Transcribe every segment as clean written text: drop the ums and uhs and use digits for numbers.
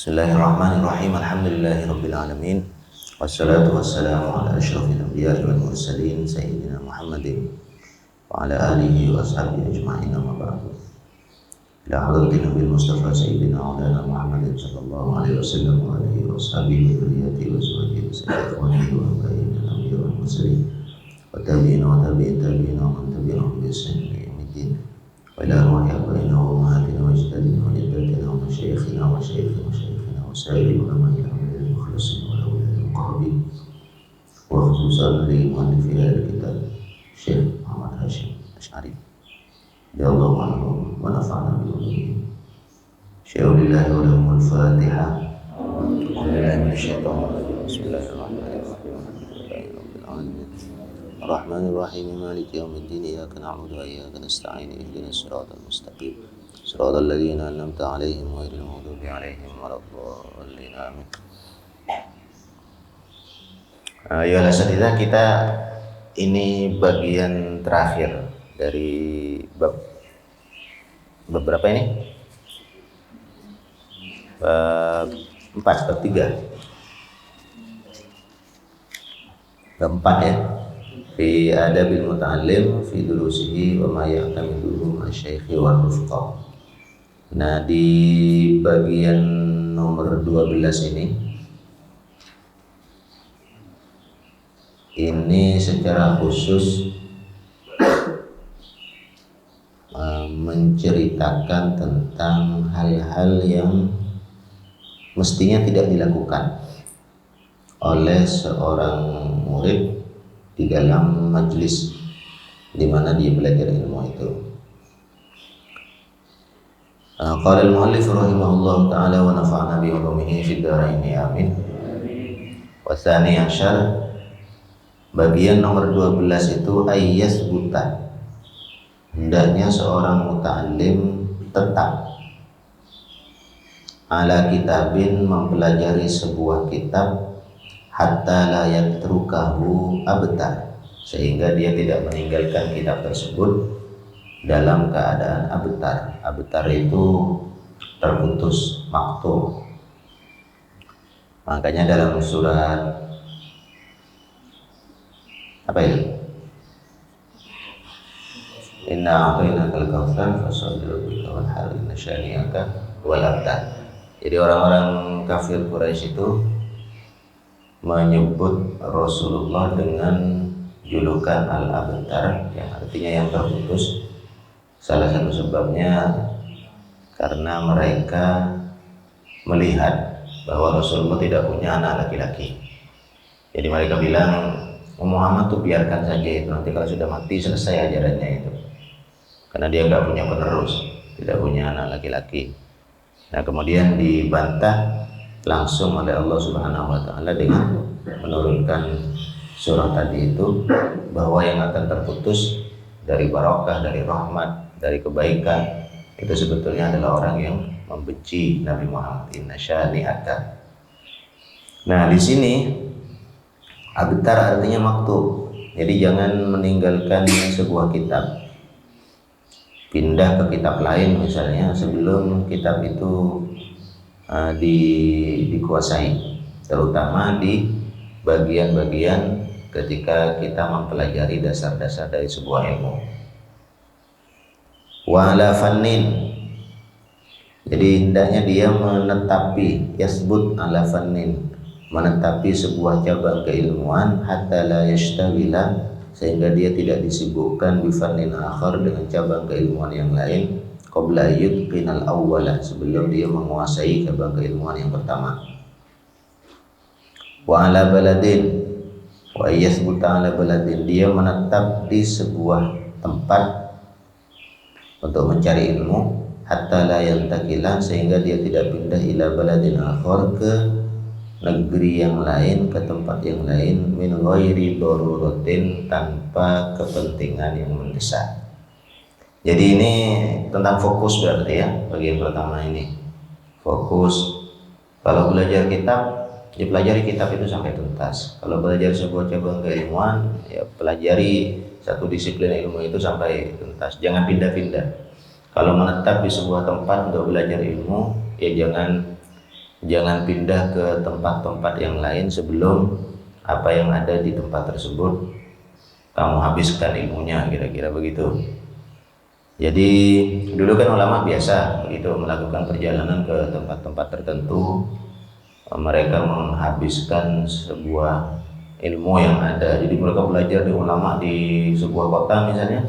Bismillahirrahmanirrahim. Alhamdulillahirabbil alamin. Wassalatu wassalamu ala asyrafil anbiya'i wal mursalin sayyidina Muhammadin wa ala alihi wa ashabihi ajma'in, amma ba'du. Ila hadratin Nabil Mustafa sayyidina Maulana Muhammadin sallallahu alaihi wasallam wa alihi wa ashabihi wa dhurriyyatihi wa azwajihi wa sayyidatihi wa aba'ihi al-anbiya wal mursalin wa tabi'in wa tabi'in tabi'in wa man tabi'ahum bi ihsan ila yaumiddin. Wa ila arwahi abaina wa ummahatina wa ajdadina wa jaddatina wa masyayikhina wa masyayikhina وسائر العلماء المخلصين والأولياء المقربين وخصوصا لمؤلف هذا الكتاب الشيخ محمد هاشم الأشعري رضي الله عنه ونفعنا بعلومه. شيخ لله ولهم الفاتحة. أعوذ بالله من الشيطان الرجيم. بسم الله الرحمن الرحيم. الحمد لله رب العالمين الرحمن الرحيم مالك يوم الدين إياك نعبد وإياك نستعين اهدنا الصراط المستقيم صراط الذين أنعمت عليهم غير المغضوب عليهم ولا الضالين آمين. Ya Asatidzah, kita ini bagian terakhir dari bab berapa ini? Bab 4, bab 3. Bab 4 ya. Fi adabil muta'allim fi durusihi wa ma ya'tamiduhu asy-syaikhi wa rufqa. Nah, di bagian nomor 12 ini secara khusus menceritakan tentang hal-hal yang mestinya tidak dilakukan oleh seorang murid di dalam majelis di mana dia belajar ilmu itu. Qala al-muallif rahimahullah ta'ala wa nafa'ana bi ulumihi fid dharain amin. Wa tsani asyar, bagian nomor 12 itu ayyasbuta, hendaknya seorang muta'allim tetap ala kitabin, mempelajari sebuah kitab, hatta la yatrukahu abtar, sehingga dia tidak meninggalkan kitab tersebut dalam keadaan abtar. Abtar itu terputus, maktum. Makanya dalam surat apa itu? Inna a'tainakal kautsar fasholli lirabbika wanhar inna syani'aka wal abtar. Jadi orang-orang kafir Quraisy itu menyebut Rasulullah dengan julukan al-abtar, yang artinya yang terputus. Salah satu sebabnya karena mereka melihat bahwa Rasulullah tidak punya anak laki-laki. Jadi mereka bilang, Muhammad tuh biarkan saja itu, nanti kalau sudah mati selesai ajarannya itu. Karena dia nggak punya penerus, tidak punya anak laki-laki. Nah, kemudian dibantah langsung oleh Allah Subhanahu wa taala dengan menurunkan surah tadi itu, bahwa yang akan terputus dari barokah, dari rahmat, dari kebaikan itu sebetulnya adalah orang yang membenci Nabi Muhammad. Inna syani'aka. Nah, di sini abtar artinya maktub. Jadi jangan meninggalkan sebuah kitab, pindah ke kitab lain misalnya sebelum kitab itu dikuasai, terutama di bagian-bagian ketika kita mempelajari dasar-dasar dari sebuah ilmu. Wa ala fannin, jadi hendaknya dia menetapi, yasbut ala fannin, menetapi sebuah cabang keilmuan, hatta la yashtagila, sehingga dia tidak disibukkan bi fannin akhar, dengan cabang keilmuan yang lain, qabla yutqinal awwala, sebelum dia menguasai cabang keilmuan yang pertama. Wa ala baladin, wa yasbuta ala baladin, dia menetap di sebuah tempat untuk mencari ilmu, hatta la yantakilan, sehingga dia tidak pindah ila baladin akhar, ke negeri yang lain, ke tempat yang lain, min ghairi daruratin, tanpa kepentingan yang mendesak. Jadi ini tentang fokus berarti ya, bagian pertama ini. Fokus. Kalau belajar kitab, ya pelajari kitab itu sampai tuntas. Kalau belajar sebuah cabang keilmuan, ya pelajari satu disiplin ilmu itu sampai tuntas. Jangan pindah-pindah. Kalau menetap di sebuah tempat untuk belajar ilmu, ya jangan Jangan pindah ke tempat-tempat yang lain sebelum apa yang ada di tempat tersebut kamu habiskan ilmunya, kira-kira begitu. Jadi dulu kan ulama biasa begitu melakukan perjalanan ke tempat-tempat tertentu, mereka menghabiskan sebuah ilmu yang ada. Jadi mereka belajar di ulama di sebuah kota misalnya,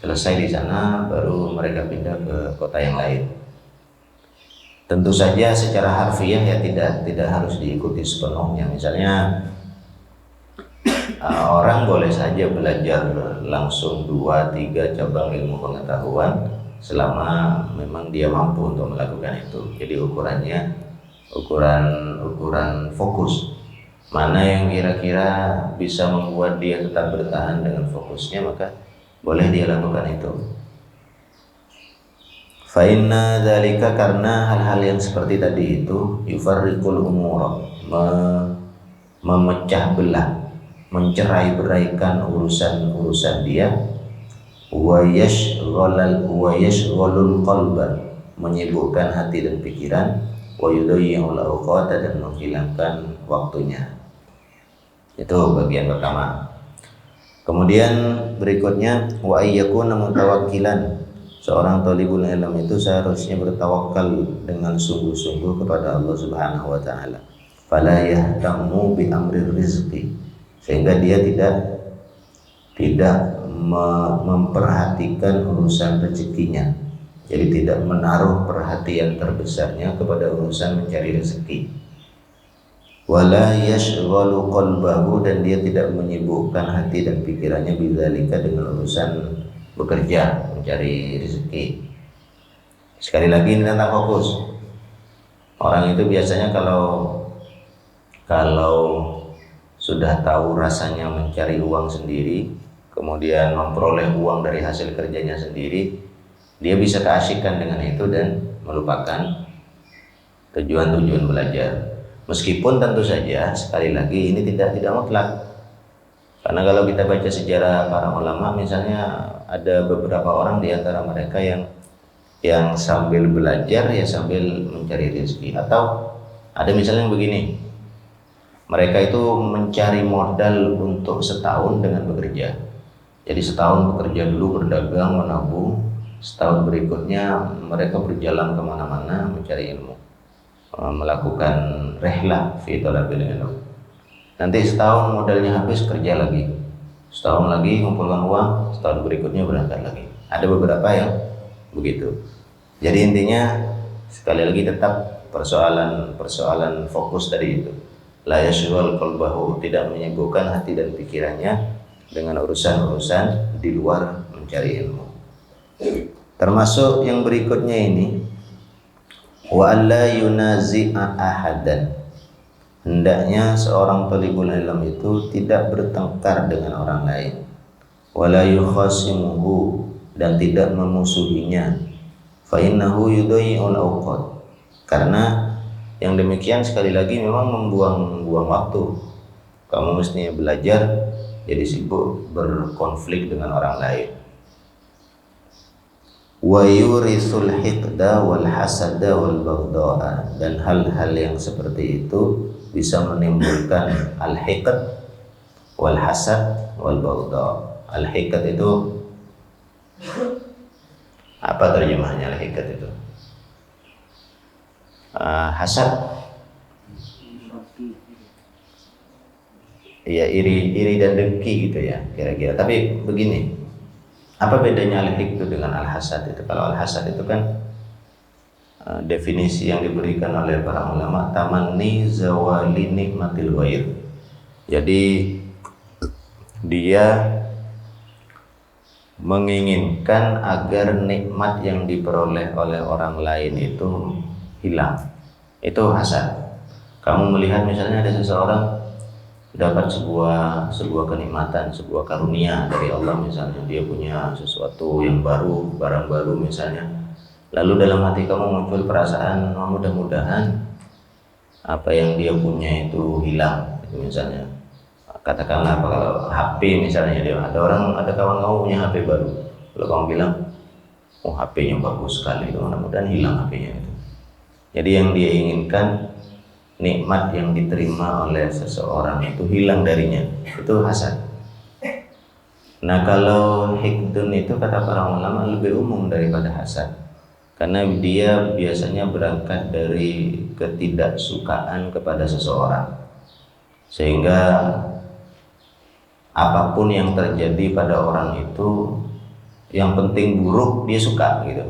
selesai di sana baru mereka pindah ke kota yang lain. Tentu saja secara harfiah ya tidak harus diikuti sepenuhnya. Misalnya orang boleh saja belajar langsung 2-3 cabang ilmu pengetahuan selama memang dia mampu untuk melakukan itu. Jadi ukurannya ukuran fokus. Mana yang kira-kira bisa membuat dia tetap bertahan dengan fokusnya, maka boleh dia lakukan itu. Fa inna dzalika, karena hal-hal yang seperti tadi itu yufarriqul umur, memecah belah, mencerai-beraikan urusan-urusan dia, wa yashghalul qalba, menyibukkan hati dan pikiran, wa yudayyi'ul awqata, dan menghilangkan waktunya. Itu bagian pertama. Kemudian berikutnya, wa ayyakuna mutawakkilan, seorang thalibul ilm itu seharusnya bertawakal dengan sungguh-sungguh kepada Allah Subhanahu wa taala. Fala yahtammu bi amri rizqi, sehingga dia tidak memperhatikan urusan rezekinya. Jadi tidak menaruh perhatian terbesarnya kepada urusan mencari rezeki. Wala yashghalu qalbahu, dan dia tidak menyibukkan hati dan pikirannya bidzalika, dengan urusan bekerja mencari rezeki. Sekali lagi ini tentang fokus. Orang itu biasanya kalau sudah tahu rasanya mencari uang sendiri, kemudian memperoleh uang dari hasil kerjanya sendiri, dia bisa keasikan dengan itu dan melupakan tujuan-tujuan belajar. Meskipun tentu saja sekali lagi ini tidak mutlak. Karena kalau kita baca sejarah para ulama, misalnya ada beberapa orang di antara mereka yang sambil belajar ya sambil mencari rezeki. Atau ada misalnya yang begini, mereka itu mencari modal untuk setahun dengan bekerja. Jadi setahun bekerja dulu, berdagang, menabung. Setahun berikutnya mereka berjalan kemana-mana mencari ilmu, melakukan rehlah fi talabil ilm. Nanti setahun modalnya habis, kerja lagi. Setahun lagi ngumpulkan uang, setahun berikutnya berangkat lagi. Ada beberapa yang begitu. Jadi intinya sekali lagi tetap persoalan fokus tadi itu. La yashghal qalbahu, tidak menyibukkan hati dan pikirannya dengan urusan-urusan di luar mencari ilmu. Termasuk yang berikutnya ini, wa alla yunazi'a ahadan, hendaknya seorang thalibul ilm itu tidak bertengkar dengan orang lain, wala yukhasimuhu, dan tidak memusuhinya, fa innahu yudayyi'ul awqat, karena yang demikian sekali lagi memang membuang waktu. Kamu mestinya belajar, jadi sibuk berkonflik dengan orang lain. Wa yurisul hiqda wal hasada wal baghdha, dan hal-hal yang seperti itu bisa menimbulkan al-hiqd wal hasad wal baghdha. Al-hiqd itu apa terjemahnya? Al-hiqd itu hasad, ya iri dan dengki gitu ya kira-kira. Tapi begini, apa bedanya al-hiqd dengan al-hasad itu? Kalau al-hasad itu kan definisi yang diberikan oleh para ulama, tamanni zawali nikmatil ghair. Jadi dia menginginkan agar nikmat yang diperoleh oleh orang lain itu hilang. Itu hasad. Kamu melihat misalnya ada seseorang dapat sebuah kenikmatan, sebuah karunia dari Allah, misalnya dia punya sesuatu yang baru, barang baru misalnya. Lalu dalam hati kamu muncul perasaan, mudah-mudahan apa yang dia punya itu hilang. Itu misalnya, katakanlah apa, kalau HP misalnya, ada kawan kamu punya HP baru, kalau kamu bilang, oh HP-nya bagus sekali, mudah-mudahan hilang HP-nya itu. Jadi yang dia inginkan nikmat yang diterima oleh seseorang itu hilang darinya, itu hasad. Nah kalau hikdun itu kata para ulama lebih umum daripada hasad, karena dia biasanya berangkat dari ketidaksukaan kepada seseorang, sehingga apapun yang terjadi pada orang itu yang penting buruk dia suka gitu.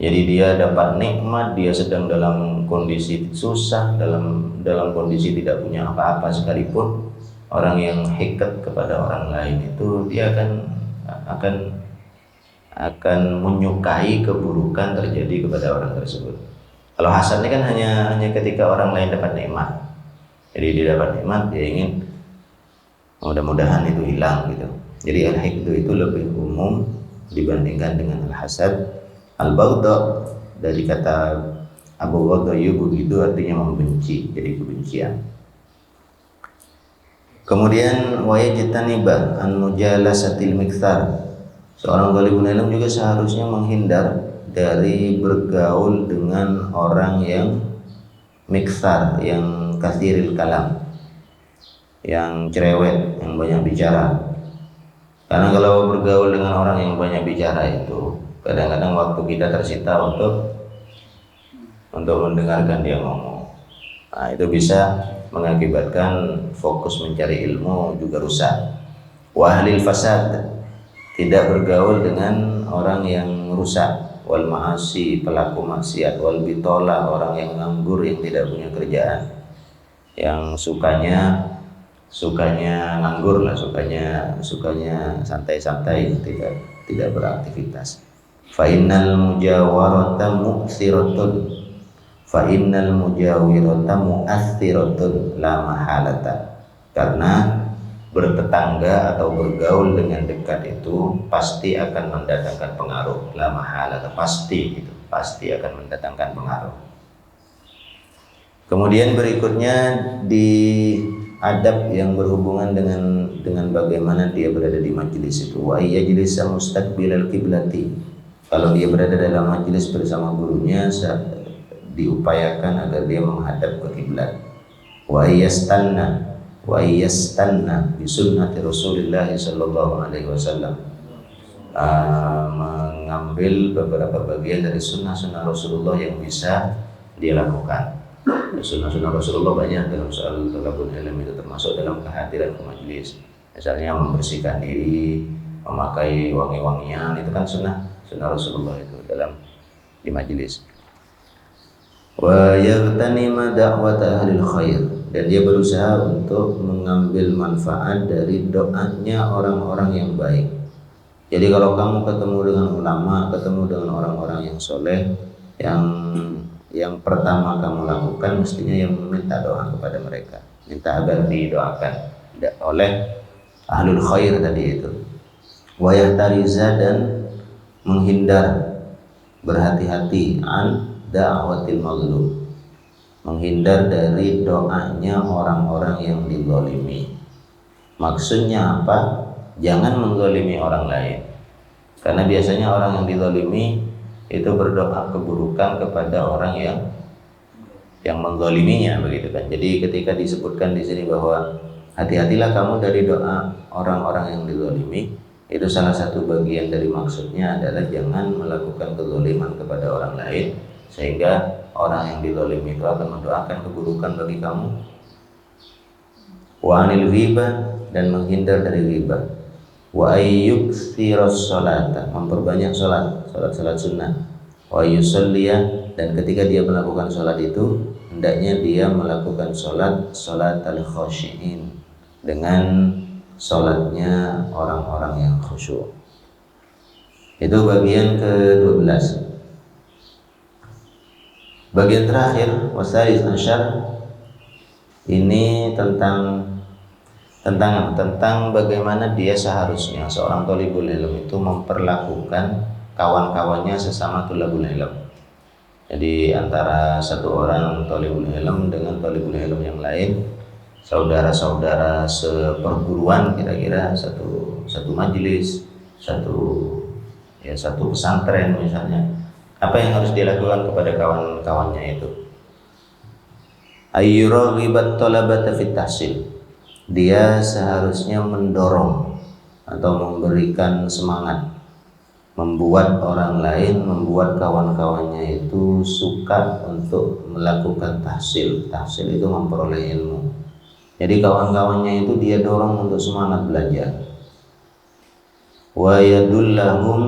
Jadi dia dapat nikmat, dia sedang dalam kondisi susah, dalam kondisi tidak punya apa-apa sekalipun, orang yang hikat kepada orang lain itu dia akan menyukai keburukan terjadi kepada orang tersebut. Kalau hasad ini kan hanya ketika orang lain dapat nikmat. Jadi dia dapat nikmat, dia ingin mudah-mudahan itu hilang gitu. Jadi al-hikdu itu lebih umum dibandingkan dengan al-hasad. Al-baghdha dari kata Abu Ghadha yubu itu artinya membenci, jadi kebencian. Kemudian wa yajtaniba an mujalasatil mikthar. Seorang talibul ilm juga seharusnya menghindar dari bergaul dengan orang yang mikthar, yang kathiril kalam, yang cerewet, yang banyak bicara. Karena kalau bergaul dengan orang yang banyak bicara itu kadang-kadang waktu kita tersita untuk mendengarkan dia ngomong. Nah, itu bisa mengakibatkan fokus mencari ilmu juga rusak. Wa ahlil fasad, tidak bergaul dengan orang yang rusak. Wal ma'asi, pelaku maksiat. Wal bitola, orang yang nganggur, yang tidak punya kerjaan, yang sukanya nganggur lah, sukanya santai-santai, tidak beraktivitas. Fa innal mujawarata mu'siratun, fa innal mujawirata mu'assiratun la mahalata. Karena bertetangga atau bergaul dengan dekat itu pasti akan mendatangkan pengaruh, la mahalata, pasti akan mendatangkan pengaruh. Kemudian berikutnya di adab yang berhubungan dengan bagaimana dia berada di majelis itu, wa yajlisa mustaqbilal qiblati. Kalau dia berada dalam majelis bersama gurunya, diupayakan agar dia menghadap ke kiblat. Wa yastanna bi sunnati Rasulillah sallallahu alaihi wasallam. Mengambil beberapa bagian dari sunnah-sunnah Rasulullah yang bisa dia lakukan. Sunnah-sunnah Rasulullah banyak dalam soal talabul ilm itu, termasuk dalam kehadiran ke majelis. Misalnya membersihkan diri, memakai wangi-wangian, itu kan sunnah Rasulullah itu dalam di majelis. Wa yaghtanima da'wata ahlil khair, dan dia berusaha untuk mengambil manfaat dari doanya orang-orang yang baik. Jadi kalau kamu ketemu dengan ulama, ketemu dengan orang-orang yang soleh, yang pertama kamu lakukan mestinya yang meminta doa kepada mereka, minta agar didoakan oleh ahlul khair tadi itu. Wa yahtariza, dan menghindar, berhati-hati an da'watil mazlum, menghindar dari doanya orang-orang yang dizalimi. Maksudnya apa? Jangan menzalimi orang lain, karena biasanya orang yang dizalimi itu berdoa keburukan kepada orang yang menzaliminya, begitu kan. Jadi ketika disebutkan di sini bahwa hati-hatilah kamu dari doa orang-orang yang dizalimi, itu salah satu bagian dari maksudnya adalah jangan melakukan kezaliman kepada orang lain, sehingga orang yang dizalimi itu akan mendoakan keburukan bagi kamu. Wa anil ghibah, dan menghindar dari ghibah. Wa ayyuksiras sholata, memperbanyak sholat sunnah. Wa yusalliya, dan ketika dia melakukan sholat itu hendaknya dia melakukan sholat al-khashi'in, dengan sholatnya orang-orang yang khusyuk. Itu bagian ke-12. Bagian terakhir, wasalis asyar, ini tentang bagaimana dia seharusnya seorang thalibul ilm itu memperlakukan kawan-kawannya sesama thalibul ilm. Jadi antara satu orang thalibul ilm dengan thalibul ilm yang lain, saudara-saudara seperguruan, kira-kira satu majelis, satu pesantren misalnya, apa yang harus dilakukan kepada kawan-kawannya itu? ayyuraghibat talabata fit tahsil, dia seharusnya mendorong atau memberikan semangat, membuat orang lain, membuat kawan-kawannya itu suka untuk melakukan tahsil. Tahsil itu memperoleh ilmu. Jadi kawan-kawannya itu dia dorong untuk semangat belajar. Wa yadullahum,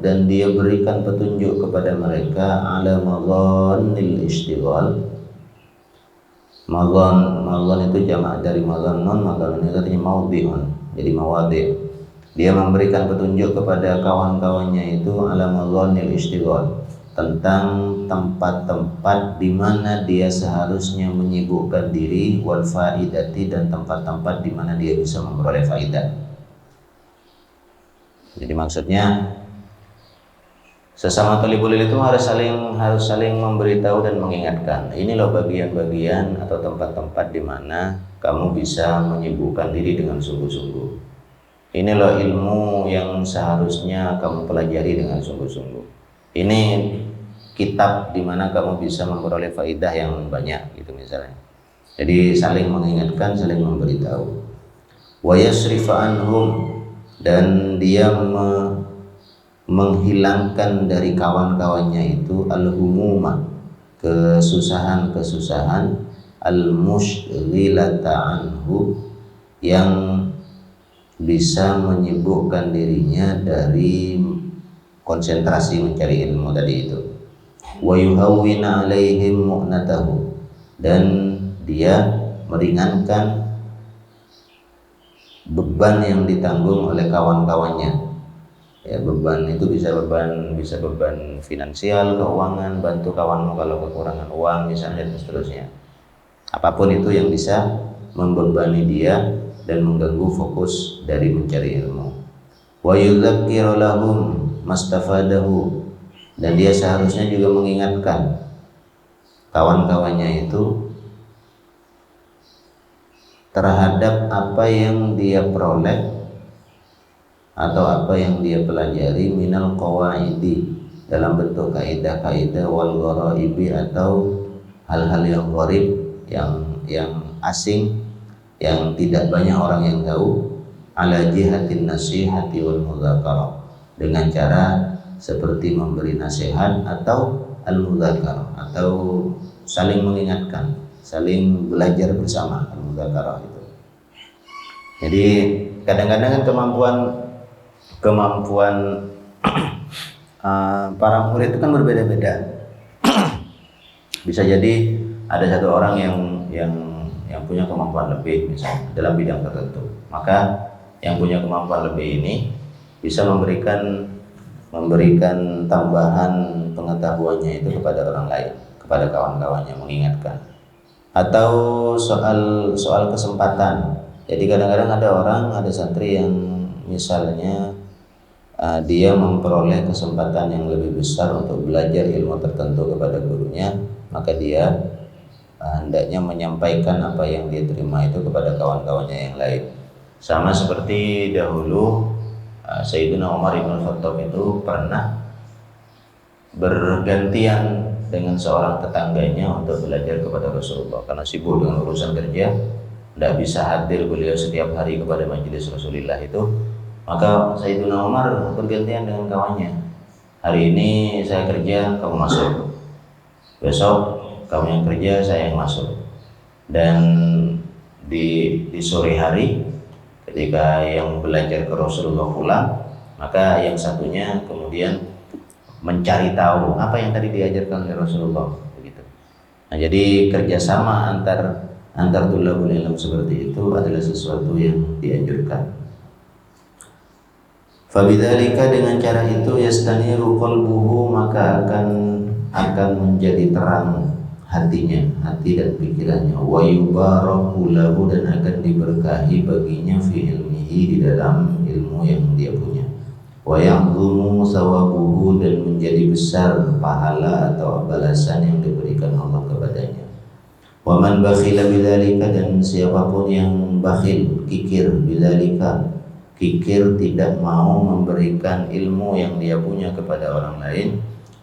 dan dia berikan petunjuk kepada mereka ala madhannil ishtighal. Madhan itu jamak dari madhannun, madhan ini artinya maudhi'un, jadi mawadhi'. Dia memberikan petunjuk kepada kawan-kawannya itu ala madhannil ishtighal, tentang tempat-tempat di mana dia seharusnya menyibukkan diri, wal faidati, dan tempat-tempat di mana dia bisa memperoleh faidah. Jadi maksudnya sesama thalibul ilmi itu harus saling memberitahu dan mengingatkan. Ini loh bagian-bagian atau tempat-tempat di mana kamu bisa menyibukkan diri dengan sungguh-sungguh. Ini loh ilmu yang seharusnya kamu pelajari dengan sungguh-sungguh. Ini kitab di mana kamu bisa memperoleh faidah yang banyak, gitu misalnya. Jadi saling mengingatkan, saling memberitahu. Wa yasrifa anhum, dan dia menghilangkan dari kawan-kawannya itu al-humuma, kesusahan-kesusahan, al-mushghilata anhu, yang bisa menyibukkan dirinya dari konsentrasi mencari ilmu tadi itu. Wa yuhawwina alaihim mu'natahu, dan dia meringankan beban yang ditanggung oleh kawan-kawannya. Ya, beban itu bisa beban finansial, keuangan, bantu kawanmu kalau kekurangan uang misalnya, dan seterusnya. Apapun itu yang bisa membebani dia dan mengganggu fokus dari mencari ilmu. Wa yudzakiru lahum mastafadahu, dan dia seharusnya juga mengingatkan kawan-kawannya itu terhadap apa yang dia peroleh atau apa yang dia pelajari minal qawaidi, dalam bentuk kaidah-kaidah, wal ghoraibi, atau hal-hal yang gharib, yang asing, yang tidak banyak orang yang tahu, ala jihatin nasihati wal mudzakarah, dengan cara seperti memberi nasihat atau al-mudzakarah, atau saling mengingatkan, saling belajar bersama, al-mudzakarah itu. Jadi kadang-kadang kan kemampuan para murid itu kan berbeda-beda. Bisa jadi ada satu orang yang punya kemampuan lebih misalnya dalam bidang tertentu, maka yang punya kemampuan lebih ini bisa memberikan tambahan pengetahuannya itu kepada orang lain, kepada kawan-kawannya, mengingatkan. Atau soal kesempatan. Jadi kadang-kadang ada santri yang misalnya dia memperoleh kesempatan yang lebih besar untuk belajar ilmu tertentu kepada gurunya, maka dia hendaknya menyampaikan apa yang dia terima itu kepada kawan-kawannya yang lain. Sama seperti dahulu Sayyidina Umar bin Khattab itu pernah bergantian dengan seorang tetangganya untuk belajar kepada Rasulullah, karena sibuk dengan urusan kerja, tidak bisa hadir beliau setiap hari kepada majelis Rasulullah itu. Maka Sayyidina Umar bergantian dengan kawannya. Hari ini saya kerja, kamu masuk. Besok kamu yang kerja, saya yang masuk. Dan di sore hari ketika yang belajar ke Rasulullah pulang, maka yang satunya kemudian mencari tahu apa yang tadi diajarkan oleh Rasulullah, begitu. Nah, jadi kerjasama antar thulabul ilm seperti itu adalah sesuatu yang dianjurkan. Fabidzalika, dengan cara itu, yastaniru qalbuhu, maka akan menjadi terang hatinya, hati dan pikirannya. Wa yubaraku lahu, dan akan diberkahi baginya fi ilmihi, di dalam ilmu yang dia punya. Wa ya'dhumu thawabuhu, dan menjadi besar pahala atau balasan yang diberikan Allah kepadanya. Wa man bakhila bidzalika, dan siapapun yang bakhil, kikir, bidzalika, kikir tidak mau memberikan ilmu yang dia punya kepada orang lain,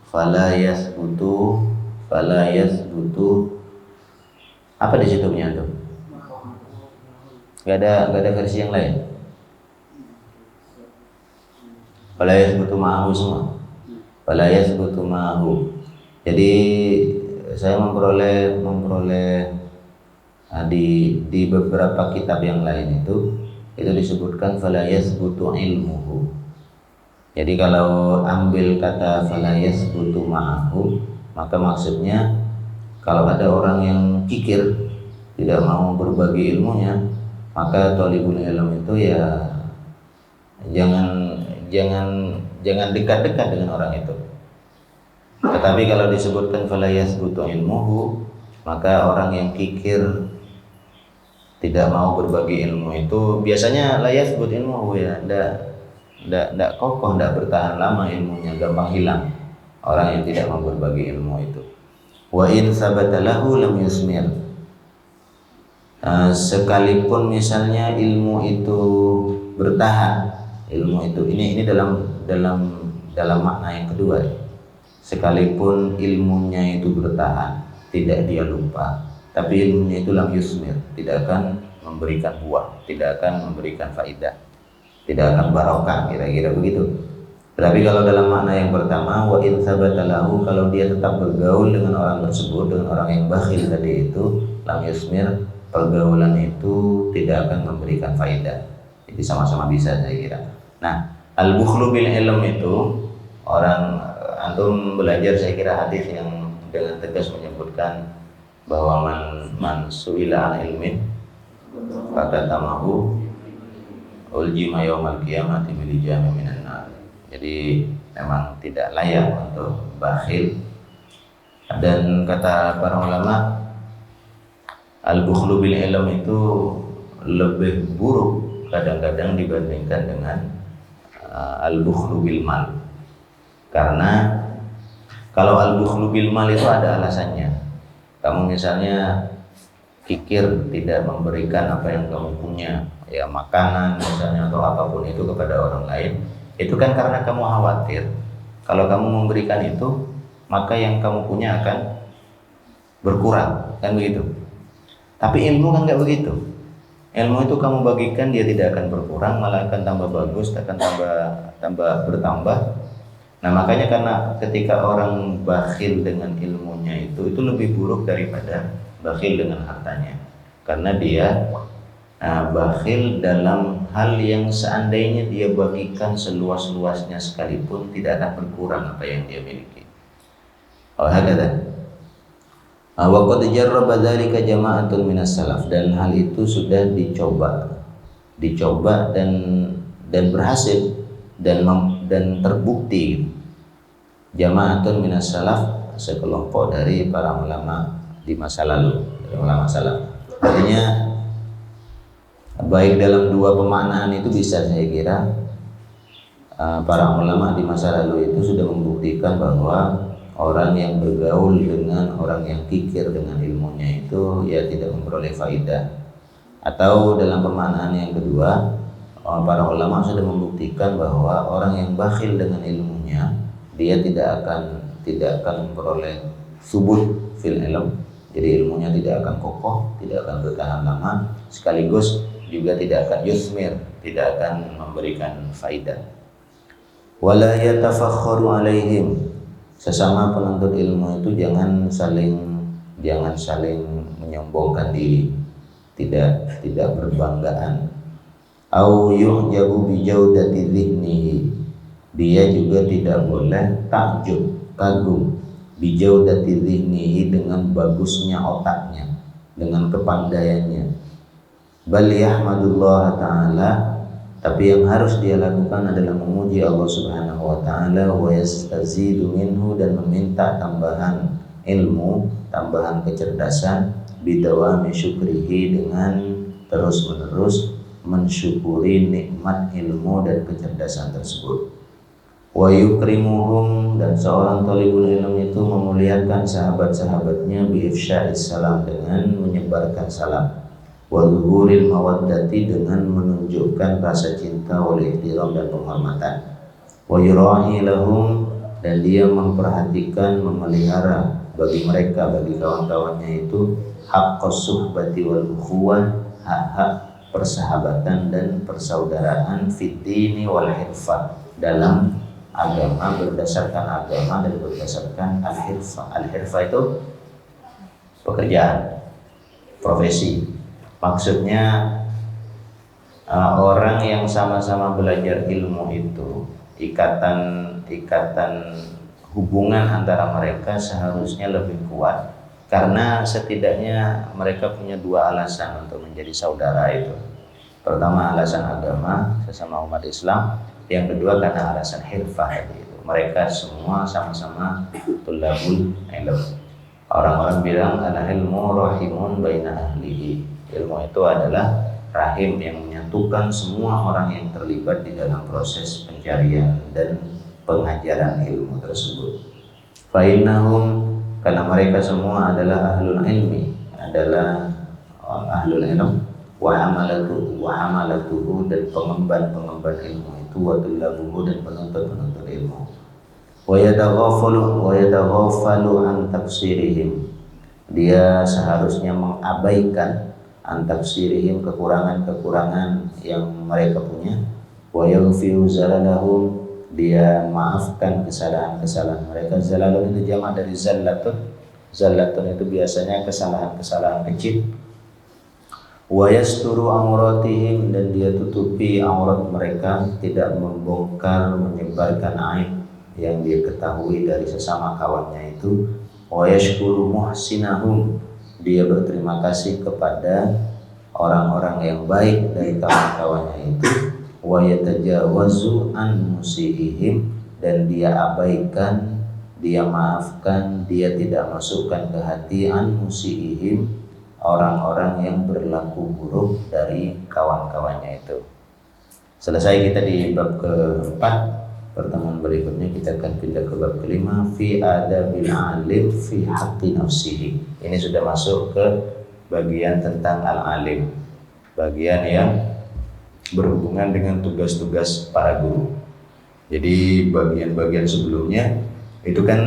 fala yasbutu Apa di situ punya tuh? Gak ada versi yang lain. Fala yasbutu ma'ahu semua. Fala yasbutu ma'ahu. Jadi saya memperoleh di beberapa kitab yang lain itu disebutkan fala yasbutu ilmuhu. Jadi kalau ambil kata fala yasbutu ma'ahu, maka maksudnya kalau ada orang yang kikir tidak mau berbagi ilmunya, maka thalibul ilm itu ya jangan dekat-dekat dengan orang itu. Tetapi kalau disebutkan fala yasbutu ilmuhu, maka orang yang kikir tidak mau berbagi ilmu itu biasanya la yasbut ilmuhu, ya ndak kokoh, ndak bertahan lama ilmunya, gampang hilang orang yang tidak mau berbagi ilmu itu. Wa in sabata lahu lam yusmir. Sekalipun misalnya ilmu itu bertahan, ilmu itu ini dalam makna yang kedua. Sekalipun ilmunya itu bertahan, tidak dia lupa, tapi ilmunya itu lam yusmir, tidak akan memberikan buah, tidak akan memberikan faidah, tidak akan barokah, kira-kira begitu. Tetapi kalau dalam makna yang pertama, wa in sabata lahu, kalau dia tetap bergaul dengan orang tersebut, dengan orang yang bakhil tadi itu, lam yusmir, pergaulan itu tidak akan memberikan faidah. Jadi sama-sama bisa, saya kira. Nah, al-bukhlu bil ilm itu, orang antum belajar saya kira hadis yang dengan tegas menyebutkan bahwa man su'ila an ilmin fakatamahu uljima yaumal qiyamati bil jami minan nar. Jadi memang tidak layak untuk bakhil. Dan kata para ulama, al-bukhlu bil ilm itu lebih buruk kadang-kadang dibandingkan dengan al-bukhlu bil mal. Karena kalau al-bukhlu bil mal itu ada alasannya. Kamu misalnya kikir tidak memberikan apa yang kamu punya, ya makanan misalnya atau apapun itu kepada orang lain, itu kan karena kamu khawatir kalau kamu memberikan itu maka yang kamu punya akan berkurang, kan begitu. Tapi ilmu kan nggak begitu. Ilmu itu kamu bagikan, dia tidak akan berkurang, malah akan tambah bagus, akan tambah bertambah. Nah makanya karena ketika orang bakhil dengan ilmunya itu lebih buruk daripada bakhil dengan hartanya, karena dia bakhil dalam hal yang seandainya dia bagikan seluas-luasnya sekalipun tidak akan berkurang apa yang dia miliki. Oh hakada. Wa qad jarraba dzalika jama'atun minas salaf, dan hal itu sudah dicoba dan berhasil dan terbukti. Jama'atun minas salaf, sekelompok dari para ulama di masa lalu, dari ulama salaf. Artinya baik dalam dua pemaknaan itu bisa, saya kira para ulama di masa lalu itu sudah membuktikan bahwa orang yang bergaul dengan orang yang kikir dengan ilmunya itu ya tidak memperoleh faidah. Atau dalam pemaknaan yang kedua, para ulama sudah membuktikan bahwa orang yang bakhil dengan ilmunya, dia tidak akan memperoleh subut fil ilm. Jadi ilmunya tidak akan kokoh, tidak akan bertahan lama, sekaligus juga tidak akan yusmir, tidak akan memberikan faidah. Wala yatafakharu alaihim, sesama penuntut ilmu itu jangan saling menyombongkan diri, tidak berbanggaan. Au yu'jabu bi jaudati dhihnihi, dia juga tidak boleh takjub, kagum bi jaudati dhihnihi, dengan bagusnya otaknya, dengan kepandaiannya. Bal yahmadullah ta'ala, tapi yang harus dia lakukan adalah memuji Allah Subhanahu wa ta'ala, wa yastazidu minhu, dan meminta tambahan ilmu, tambahan kecerdasan, bidawami syukrihi, dengan terus-menerus mensyukuri nikmat ilmu dan kecerdasan tersebut. Wa yukrimuhum, dan seorang thalibul ilm itu memuliakan sahabat-sahabatnya bi ifsya'is salam, dengan menyebarkan salam. Wa zuhuril mawaddati, dengan menunjukkan rasa cinta, wal ihtiram, dan penghormatan. Wa yura'i lahum, dan dia memperhatikan, memelihara bagi mereka, bagi kawan-kawannya itu haqqus suhbati wal ukhuwah, hak-hak persahabatan dan persaudaraan fid dini wal hirfah, dalam agama, berdasarkan agama dan berdasarkan al-hirfah. Al-hirfah itu pekerjaan, profesi. Maksudnya orang yang sama-sama belajar ilmu itu, ikatan hubungan antara mereka seharusnya lebih kuat, karena setidaknya mereka punya dua alasan untuk menjadi saudara itu. Pertama alasan agama, sesama umat Islam. Yang kedua karena alasan hirfah tadi itu. Mereka semua sama-sama tulabul ilm. Orang-orang bilang al-ilmu rahimun baina ahlihi. Ilmu itu adalah rahim yang menyatukan semua orang yang terlibat di dalam proses pencarian dan pengajaran ilmu tersebut. Fa'innahum, karena mereka semua adalah ahlul ilmi, adalah ahlul ilm, wa hamalatuhu, dan pengemban ilmu itu, wa tullabuhu, dan penuntut ilmu. Wa yataghafalu an tafsirihim, dia seharusnya mengabaikan an tafsirihim, kekurangan-kekurangan yang mereka punya. Wa yaghfiru zalalahum, dia maafkan kesalahan-kesalahan mereka. Zalalun itu jamak dari zallatun. Zallatun itu biasanya kesalahan-kesalahan kecil. Wa yasturu auratihim, dan dia tutupi aurat mereka, tidak membongkar, menyebarkan aib yang dia ketahui dari sesama kawannya itu. Wa yashkuru muhsinahum, dia berterima kasih kepada orang-orang yang baik dari kawan-kawannya itu. Wa yatajawazu an musiihim, dan dia abaikan, dia maafkan, dia tidak masukkan ke hati an musiihim, orang-orang yang berlaku buruk dari kawan-kawannya itu. Selesai kita di bab keempat. Pertemuan berikutnya kita akan pindah ke bab kelima, fi adabil alim fi haqqi nafsihi. Ini sudah masuk ke bagian tentang al-alim, bagian yang berhubungan dengan tugas-tugas para guru. Jadi bagian-bagian sebelumnya itu kan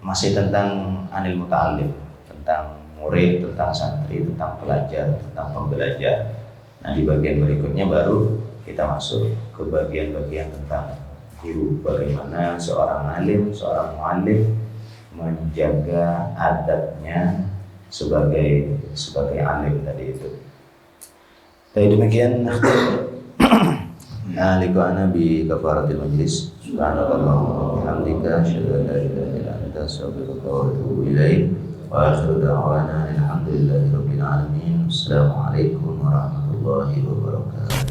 masih tentang anil muta'alim, tentang murid, tentang santri, tentang pelajar, tentang pembelajar. Nah, di bagian berikutnya baru kita masuk ke bagian-bagian tentang guru, bagaimana seorang alim, seorang muallim menjaga adabnya sebagai alim tadi itu. Jadi demikian liku ana bi kafaratil majlis. Subhanallah walhamdulillah, asyhadu an la ilaha illa anta, astaghfiruka wa atubu ilaik. Wa akhiru da'wana alhamdulillahi rabbil alamin. Assalamualaikum warahmatullahi wabarakatuh.